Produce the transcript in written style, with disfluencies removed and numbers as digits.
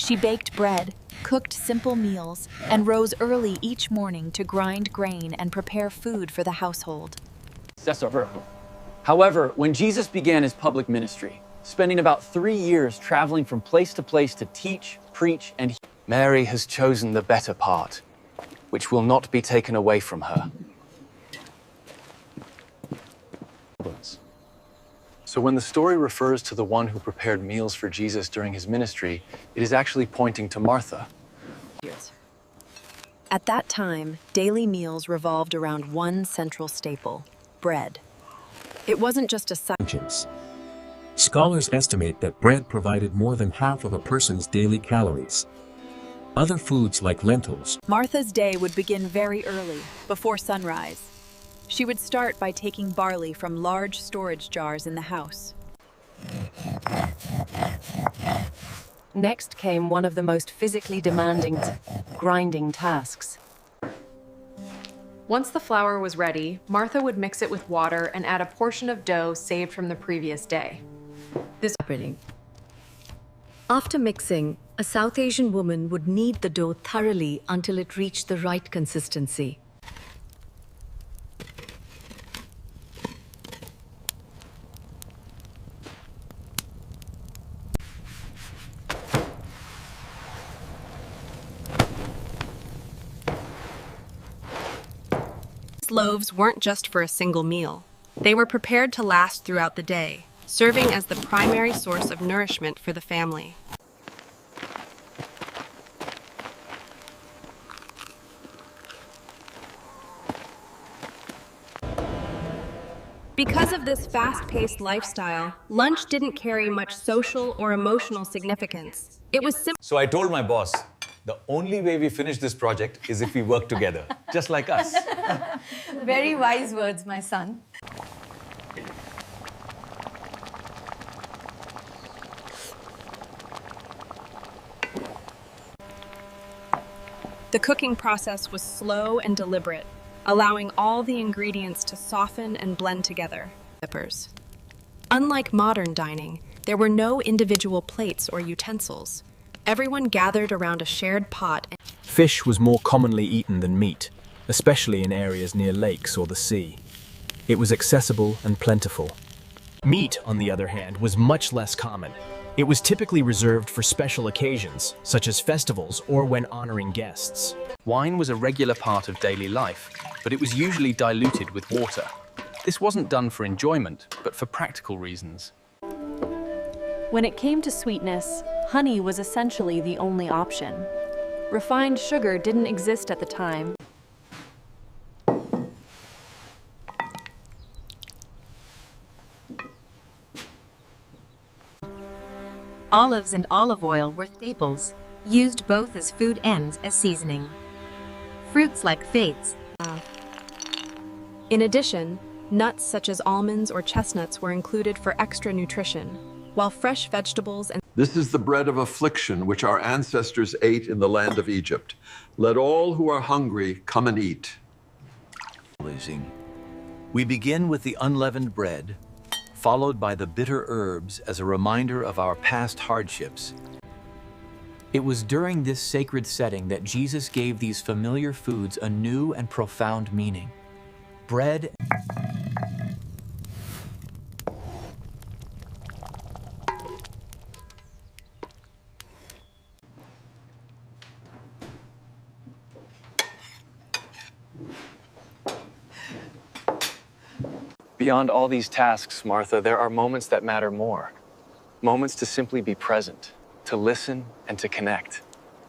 She baked bread, cooked simple meals, and rose early each morning to grind grain and prepare food for the household. However, when Jesus began his public ministry, spending about 3 years traveling from place to teach, preach, and Mary has chosen the better part, which will not be taken away from her. So when the story refers to the one who prepared meals for Jesus during his ministry, it is actually pointing to Martha. At that time, daily meals revolved around one central staple: bread. It wasn't just a side. Scholars estimate that bread provided more than half of a person's daily calories. Other foods like lentils. Martha's day would begin very early, before sunrise. She would start by taking barley from large storage jars in the house. Next came one of the most physically demanding grinding tasks. Once the flour was ready, Martha would mix it with water and add a portion of dough saved from the previous day. After mixing, a South Asian woman would knead the dough thoroughly until it reached the right consistency. Loaves weren't just for a single meal. They were prepared to last throughout the day, serving as the primary source of nourishment for the family. Because of this fast-paced lifestyle, lunch didn't carry much social or emotional significance. It was simple. So I told my boss, the only way we finish this project is if we work together, just like us. Very wise words, my son. The cooking process was slow and deliberate, allowing all the ingredients to soften and blend together. Unlike modern dining, there were no individual plates or utensils. Everyone gathered around a shared pot. Fish was more commonly eaten than meat, especially in areas near lakes or the sea. It was accessible and plentiful. Meat, on the other hand, was much less common. It was typically reserved for special occasions, such as festivals or when honoring guests. Wine was a regular part of daily life, but it was usually diluted with water. This wasn't done for enjoyment, but for practical reasons. When it came to sweetness, honey was essentially the only option. Refined sugar didn't exist at the time. Olives and olive oil were staples, used both as food and as seasoning. Fruits like figs. In addition, nuts such as almonds or chestnuts were included for extra nutrition, while fresh vegetables and This is the bread of affliction which our ancestors ate in the land of Egypt. Let all who are hungry come and eat. We begin with the unleavened bread, followed by the bitter herbs as a reminder of our past hardships. It was during this sacred setting that Jesus gave these familiar foods a new and profound meaning. Bread. Beyond all these tasks, Martha, there are moments that matter more. Moments to simply be present, to listen and to connect.